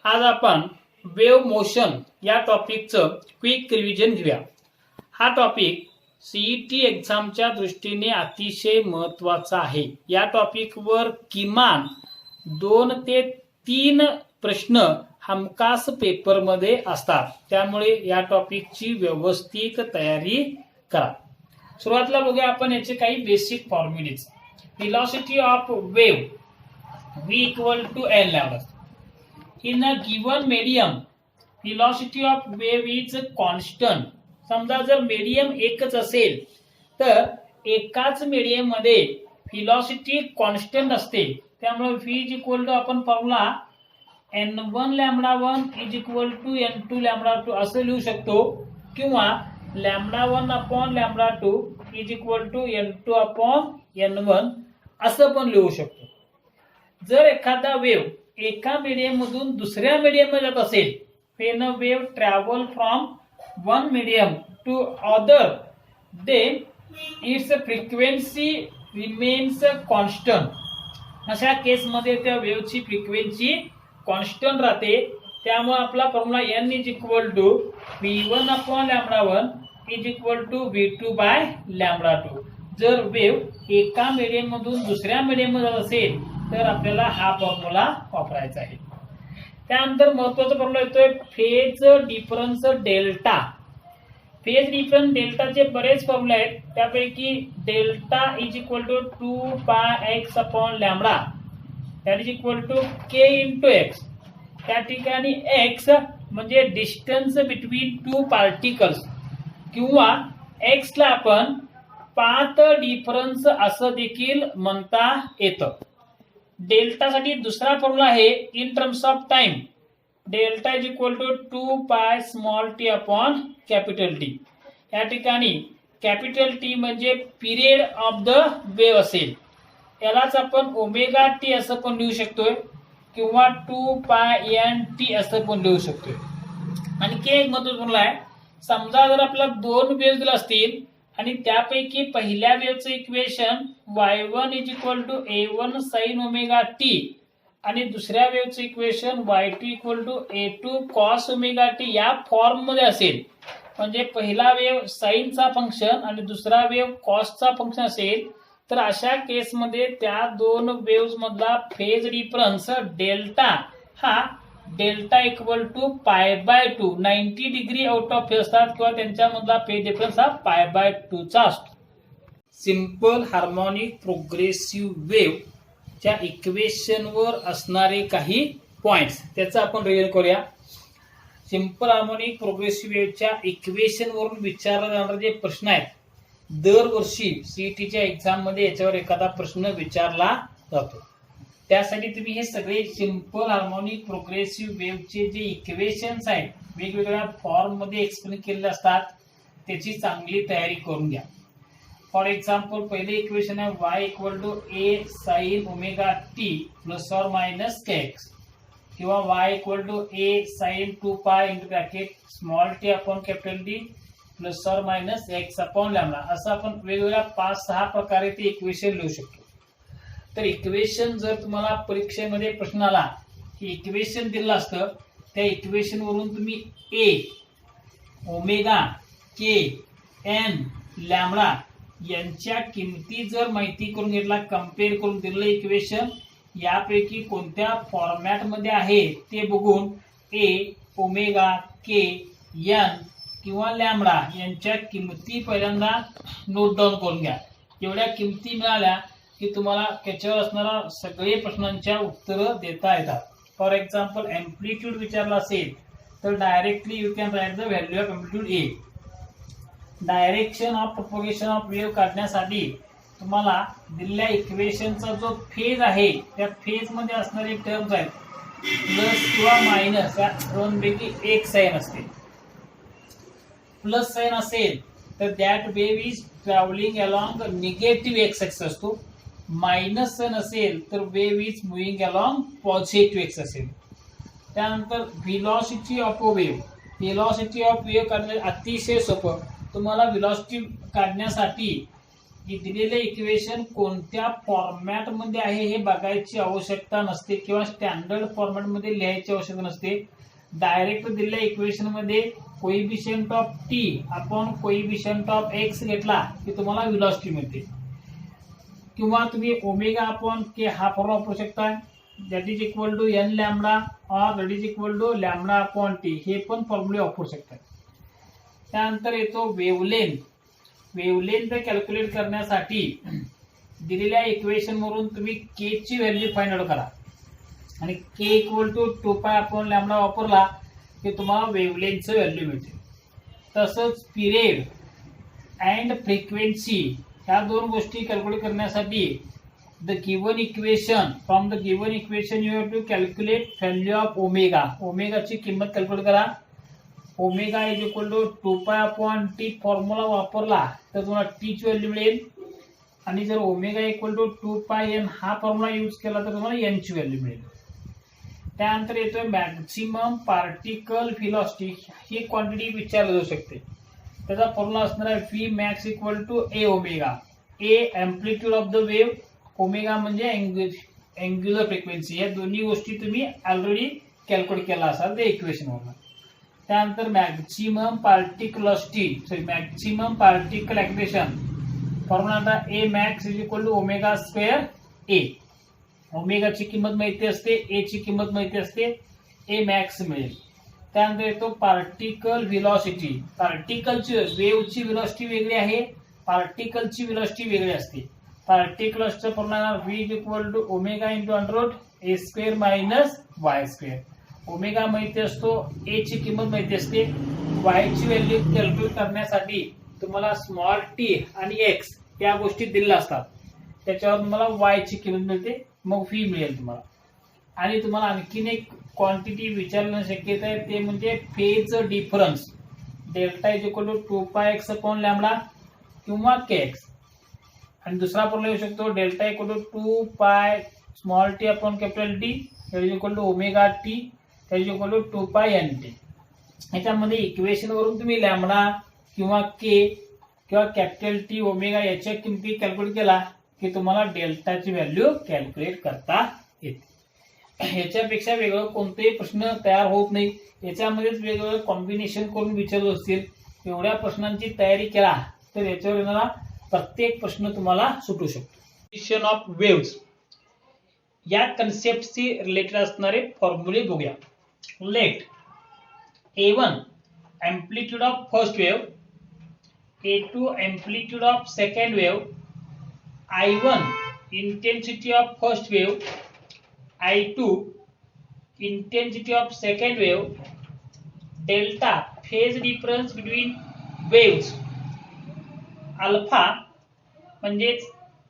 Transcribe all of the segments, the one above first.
आज आपण wave motion या टॉपिकचं क्विक रिव्हिजन घेऊया। हा टॉपिक सीईटी एक्झामच्या दृष्टीने अतिशय महत्त्वाचा आहे। या टॉपिकवर किमान 2 ते 3 प्रश्न हमखास पेपरमध्ये असतात, त्यामुळे या टॉपिकची व्यवस्थित तयारी करा। सुरुवातीला बघूया आपण याचे काही basic formulas. Velocity of wave v = n lambda. In a given medium, velocity of wave is constant. समजा जर मीडियम एकच असेल तर एकाच मीडियम मध्ये व्हेलॉसिटी कॉन्स्टंट असते, त्यामुळे v आपण फॉर्म्युला n1 λ1 n2 λ2 असं लिहू शकतो, किंवा λ1 λ2 n2 n1 असं पण लिहू शकतो। जर एखादा वेव्ह एका मीडियम मधून दुसऱ्या मीडियम मध्ये जात असेल, when a wave travel from one medium to other, then its frequency remains constant. अशा केस मध्ये त्या वेव्हची फ्रिक्वेन्सी कॉन्स्टंट राहते, त्यामुळे आपला फॉर्म्युला n v1 λ1 v2 λ2। जर वेव्ह एका मीडियम मधून दुसऱ्या मीडियम मध्ये जात असेल तर आपल्याला हा फॉर्म्युला वापरायचा आहे। त्यानंतर महत्त्वाचा फॉर्म्युला येतोय phase difference delta. Phase difference डेल्टाचे बरेच फॉर्म्युले आहेत, त्यापैकी delta = 2πx/λ that = k × x। त्या ठिकाणी x म्हणजे डिस्टन्स बिटवीन 2 पार्टिकल्स, किंवा x ला आपण पाथ डिफरन्स असं देखील म्हणता येतं। डेल्टा साठी दुसरा फॉर्म्युला आहे in terms of time. Delta = 2πt/T। या ठिकाणी T म्हणजे पिरियड ऑफ द वेव्ह असेल, यालाच आपण ω_t असं पण लिहू शकतोय, किंवा 2πnt असं पण लिहू शकतोय। आणखी एक महत्त्वाचा फॉर्म्युला आहे, समजा जर आपल्याला 2 वेव्ह दिल्या असतील आणि त्यापैकी पहिल्या वेव्हचं equation y1 = a1 sin ωt आणि दुसऱ्या वेव्हचं equation y2 = a2 cos ωt या फॉर्म मध्ये असेल, म्हणजे पहिला वेव्ह साइनचा फंक्शन आणि दुसरा वेव्ह कॉसचा फंक्शन असेल, तर अशा केस मध्ये त्या दोन वेव्हज मधला फेज डिफरन्स डेल्टा हा delta = π/2 90 degree out of phase असतात, किंवा त्यांच्यामधला फेज डिफरन्स हा π/2 चा असतो। सिंपल हार्मोनिक प्रोग्रेसिव्ह वेव्ह च्या इक्वेशन वर असणारे काही पॉइंट्स त्याचा आपण रिव्हिजन करूया। सिंपल हार्मोनिक प्रोग्रेसिव्ह वेव्हच्या इक्वेशन वरून विचारले जाणारे जे प्रश्न आहेत, दरवर्षी सीईटीच्या एक्झाम मध्ये याच्यावर एखादा प्रश्न विचारला जातो। त्यासाठी तुम्ही हे सगळे सिंपल हार्मोनिक प्रोग्रेसिव्ह वेव्हचे जे इक्वेशन्स आहेत वेगवेगळ्या फॉर्म मध्ये एक्सप्लेन केलेले असतात, त्याची चांगली तयारी करून घ्या। फॉर एक्झाम्पल पहिले इक्वेशन आहे y = a sin ωt ±kx, किंवा y = a sin 2π ×T ±x/λ असं आपण वेगवेगळ्या 5-6 प्रकारे ते इक्वेशन लिहू शकतो। तर इक्वेशन जर तुम्हाला परीक्षेमध्ये प्रश्न आला की इक्वेशन दिलं असतं, त्या इक्वेशन वरून तुम्ही a, ω, k, n, λ यांच्या किमती जर माहिती करून घेतला, कंपेअर करून दिलेलं इक्वेशन यापैकी कोणत्या फॉर्मॅट मध्ये आहे ते बघून a, ω, k, n किंवा λ यांच्या किमती पहिल्यांदा नोट डाऊन करून घ्या। एवढ्या किमती मिळाल्या की तुम्हाला त्याच्यावर असणारा सगळे प्रश्नांच्या उत्तरं देता येतात। फॉर एक्झाम्पल एम्प्लिट्यूड विचारला असेल तर directly you can write the value of amplitude A. Direction of propagation of wave काढण्यासाठी तुम्हाला दिलेल्या इक्वेशनचा जो फेज आहे त्या फेज मध्ये असणारे टर्म्स आहेत, प्लस किंवा मायनस या दोनपैकी एक साइन असते। प्लस साइन असेल तर that wave is travelling along negative x axis असतो, मायनस साइन असेल तर wave is moving along positive x असेल। त्यानंतर velocity of a wave. Velocity of wave काढणे अतिशय सोपं। तुम्हाला व्हेलॉसिटी काढण्यासाठी की दिलेले इक्वेशन कोणत्या फॉर्मॅट मध्ये आहे हे बघायची आवश्यकता नसते किंवा स्टँडर्ड फॉर्मॅट मध्ये लिहायची आवश्यकता नसते. डायरेक्ट दिलेल्या इक्वेशन मध्ये coefficient of T upon coefficient of x घेतला की तुम्हाला व्हेलॉसिटी मिळते. किंवा तुम्ही ओमेगा अपॉन के हा फॉर्म्युला वापरू शकता, that is equal to N lambda और that is equal to lambda upon T, हे पण फॉर्म्युले वापरू शकता. त्यानंतर येतो वेवलेंथ. वेवलेंथ कॅल्क्युलेट करण्यासाठी दिलेल्या इक्वेशन वरून तुम्ही के ची व्हॅल्यू फाइंड आउट करा आणि के इक्वल टू 2π अपॉन लॅम्बडा वापरला की तुम्हाला वेवलेंथचं व्हॅल्यू मिळते. तसंच पिरियड अँड फ्रिक्वेन्सी ह्या दोन गोष्टी कॅल्क्युलेट करण्यासाठी from the given equation you have to calculate value of omega. ओमेगाची किंमत कॅल्क्युलेट करा. Omega is equal to 2π upon T formula वापरला तर तुम्हाला टी ची व्हॅल्यू मिळेल आणि जर ओमेगा इक्वल टू 2πn हा फॉर्म्युला यूज केला तर तुम्हाला एन ची व्हॅल्यू मिळेल. त्यानंतर येतोय मॅक्सिमम पार्टिकल व्हेलॉसिटी. ही क्वांटिटी विचारली जाऊ शकते. त्याचा फॉर्म्युला असणार आहे V max equal to A omega. A amplitude of the wave, omega म्हणजे अँग्युलर फ्रिक्वेन्सी. या दोन्ही गोष्टी तुम्ही ऑलरेडी कॅल्क्युलेट केला असाल त्या इक्वेशन वरून. त्यानंतर maximum particle activation formula A max is equal to omega square A. ओमेगाची किंमत माहिती असते, ए ची किंमत माहिती असते, ए मॅक्स मिळेल. त्यानंतर येतो पार्टिकल व्हेलॉसिटी. पार्टिकलची वेव्हची व्हेलॉसिटी वेगळी आहे, पार्टिकलची व्हेलॉसिटी वेगळी असते. पार्टिकलचं formula V is equal to omega into under A square minus Y square. Omega माहिती असतो, ए ची किंमत माहिती असते. वाय ची व्हॅल्यू कॅल्क्युलेट करण्यासाठी तुम्हाला स्मॉल टी आणि एक्स या गोष्टी दिलेल्या असतात. त्याच्यावर तुम्हाला वाय ची किंमत मिळते, मग व्ही मिळेल तुम्हाला. आणि तुम्हाला आणखीन एक क्वांटिटी विचारण्याची शक्यता आहे, ते म्हणजे phase difference. Delta is equal to 2πx upon lambda किंवा kx. आणि दुसरा फॉर्म्युला येऊ शकतो delta equal to 2π small T upon capital T is equal to omega T is equal to 2πnt. याच्यामध्ये इक्वेशन वरून तुम्ही लॅम्बडा किंवा के किंवा कॅपिटल टी ओमेगा याच्या किमती कॅल्क्युलेट केला की तुम्हाला डेल्टाची व्हॅल्यू कॅल्क्युलेट करता येते. याच्यापेक्षा वेगळं कोणतेही प्रश्न तयार होत नाही. याच्यामध्येच वेगवेगळं कॉम्बिनेशन करून विचारत असतील. एवढ्या प्रश्नांची तयारी केला तर याच्यावर येणारा प्रत्येक प्रश्न तुम्हाला सुटू शकतो. पोझिशन ऑफ वेव्हज या कन्सेप्टशी रिलेटेड असणारे फॉर्म्युले बघूया. Let A1 amplitude of first wave, A2 amplitude of second wave, I1 intensity of first wave, I2 intensity of second wave, delta phase difference between waves, alpha म्हणजेच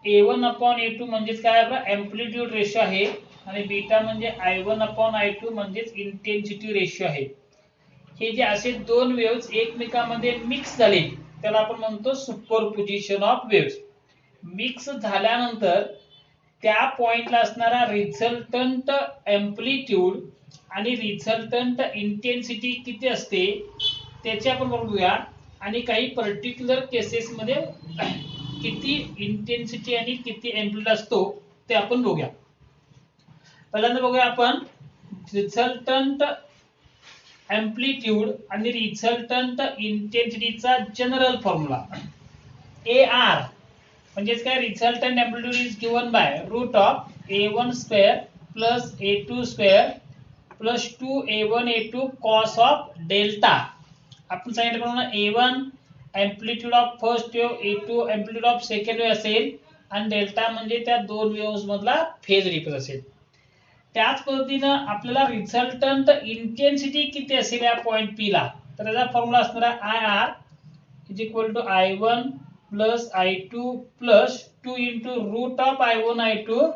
A1 upon A2 म्हणजेच काय आपला amplitude ratio आहे आणि beta म्हणजे I1 upon I2 म्हणजेच intensity ratio आहे. हे जे असे दोन वेव्स एकमेकांमध्ये मिक्स झाले त्याला आपण म्हणतो सुपरपोजिशन ऑफ वेव्स. मिक्स झाल्यानंतर त्या पॉइंटला असणारा रिझल्टंट एम्प्लिट्यूड आणि रिझल्टंट इंटेन्सिटी किती असते त्याची आपण बघूया. आणि काही पर्टिक्युलर केसेस मध्ये किती इंटेन्सिटी आणि किती एम्प्लिट्यूड असतो ते आपण बघूया. पहिल्यांदा बघूया आपण रिझल्टंट एम्प्लिट्यूड आणि रिझल्टंट इंटेन्सिटीचा जनरल फॉर्म्युला. AR म्हणजेच काय resultant amplitude is given by route of A1 square plus A2 square plus 2A1 A2 cos of delta. आपण सांगितल्याप्रमाणे A1 amplitude of first wave, A2 amplitude of second wave असेल आणि delta म्हणजे त्या दोन waves मधला फेज डिफरन्स असेल. त्याच पद्धतीनं आपल्याला रिझल्टंट इंटेन्सिटी किती असेल या पॉइंट P ला तर त्याचा फॉर्म्युला असणार आहे IR is equal to I1 plus I2 plus 2 into root of I1 I2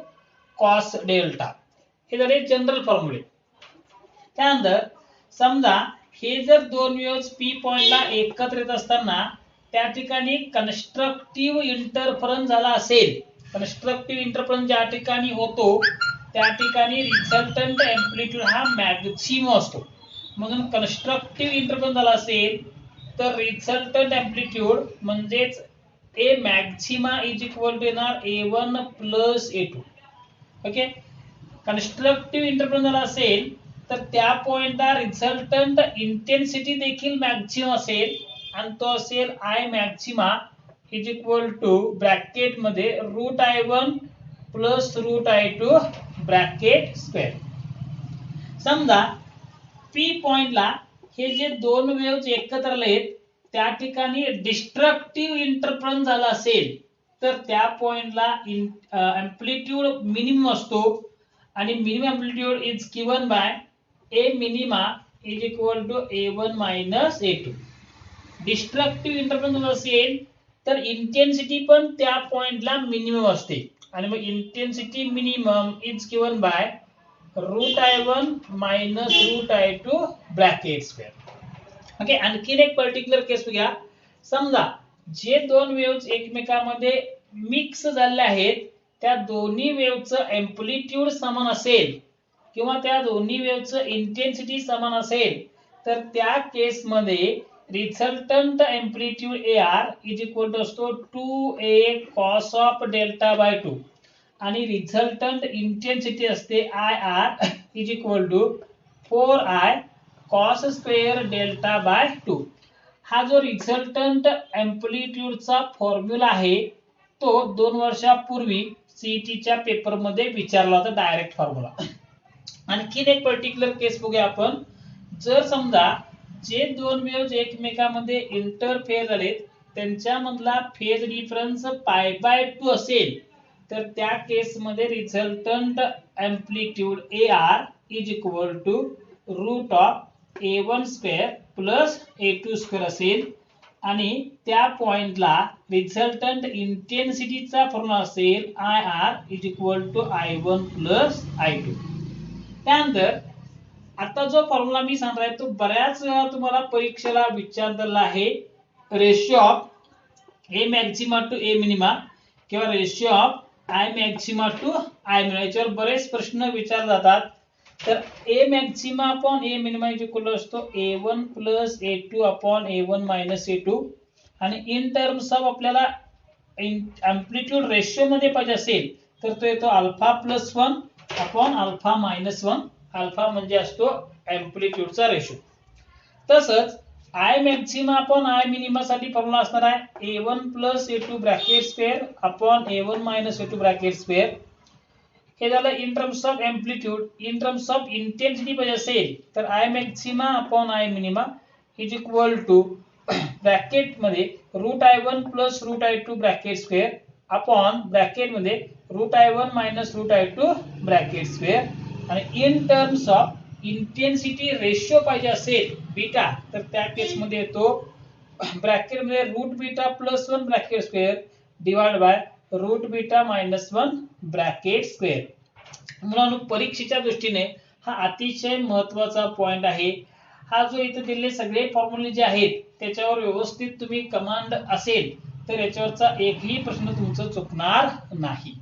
cos delta. हे झाले जनरल फॉर्म्युले. त्यानंतर समजा हे जर दोन वेव्हज P पॉइंटला एकत्र येत असताना त्या ठिकाणी कन्स्ट्रक्टिव्ह इंटरफरन्स झाला असेल. कन्स्ट्रक्टिव्ह इंटरफरन्स ज्या ठिकाणी होतो त्या ठिकाणी रिझल्टंट एम्प्लिट्यूड हा मॅक्सिमम असतो. म्हणून कन्स्ट्रक्टिव्ह इंटरफरन्स झाला असेल तर रिझल्टंट एम्प्लिट्यूड म्हणजेच ए मॅक्झिमा इज इक्वल टू येणार A1 plus A2. Okay, constructive interpret झाला असेल तर त्या पॉइंटला रिझल्टंट इंटेन्सिटी देखील मॅक्झिमम असेल आणि तो असेल I maxima is equal to bracket मध्ये root I1 plus root I2 bracket square. समजा पी पॉइंटला हे जे दोन वेव्हज एकत्र आलेत त्या ठिकाणी डिस्ट्रक्टिव्ह इंटरप्रेट झाला असेल तर त्या पॉइंटला अँप्लिट्यूड मिनिमम असतो आणि minimum amplitude is given by A minima is equal to A1 minus A2. Destructive interpret झाला असेल तर इंटेन्सिटी पण त्या पॉइंटला मिनिमम असते आणि मग intensity minimum is given by root I1 minus root I2 bracket square. Okay, आणखीन एक पर्टिक्युलर केस घ्या. समजा जे दोन वेव्हज एकमेकांमध्ये मिक्स झाले आहेत त्या दोन्ही वेव्हचं अँप्लिट्यूड समान असेल किंवा त्या दोन्ही वेव्हचं इंटेन्सिटी समान असेल तर त्या केसमध्ये resultant amplitude AR is equal to असतो 2A cos of delta by 2 आणि रिझल्टंट इंटेन्सिटी असते IR is equal to 4I cos square delta by 2. हा जो रिझल्टंट अँप्लिट्यूडचा फॉर्म्युला आहे तो 2 वर्षापूर्वी सीईटीच्या पेपर मध्ये विचारला होता, डायरेक्ट फॉर्म्युला. आणखीन एक पर्टिक्युलर केस बघूया आपण. जर समजा जे दोन वेव्हज एकमेकांमध्ये इंटरफेअर झाले त्यांच्यामधला फेज डिफरन्स π/2 असेल तर त्या केस मध्ये resultant amplitude AR is equal to root of A1 square plus A2 square असेल आणि त्या पॉइंटला रिझल्टंट इंटेन्सिटीचा फॉर्म्युला असेल IR is equal to I1 plus I2. त्यानंतर आता जो फॉर्म्युला मी सांगणार आहे तो बऱ्याच वेळा तुम्हाला परीक्षेला विचारलेला आहे. Ratio of A maxima to A minima किंवा ratio of I maxima to I minima, याच्यावर बरेच प्रश्न विचारले जातात. तर A maxima upon A minima is equal असतो A1 plus A2 upon A1 minus A2 आणि इन टर्म्स ऑफ आपल्याला अँप्लिट्यूड रेशिओ मध्ये पाहिजे असेल तर तो येतो alpha plus 1 upon alpha minus 1. Alpha म्हणजे असतो अँप्लिट्यूडचा रेशो. तसंच I maxima upon I minima साठी फॉर्म्युला असणार आहे A1 plus A2 bracket square upon A1 minus A2 bracket square. हे झालं in terms of amplitude. In terms of intensity पाहिजे असेल तर I maxima upon I minima is equal to bracket मध्ये root I1 plus root I2 bracket square upon bracket मध्ये root I1 minus root I2 bracket square. आणि in terms of intensity ratio पाहिजे असेल beta तर त्या case मध्ये येतो bracket मध्ये root beta plus 1 bracket square divide by root beta minus 1 bracket square. मुलांनो, परीक्षेच्या दृष्टीने हा अतिशय महत्वाचा पॉइंट आहे. हा जो इथे दिलेले सगळे फॉर्म्युले जे आहेत त्याच्यावर व्यवस्थित तुम्ही कमांड असेल तर याच्यावरचा एकही प्रश्न तुमचा चुकणार नाही.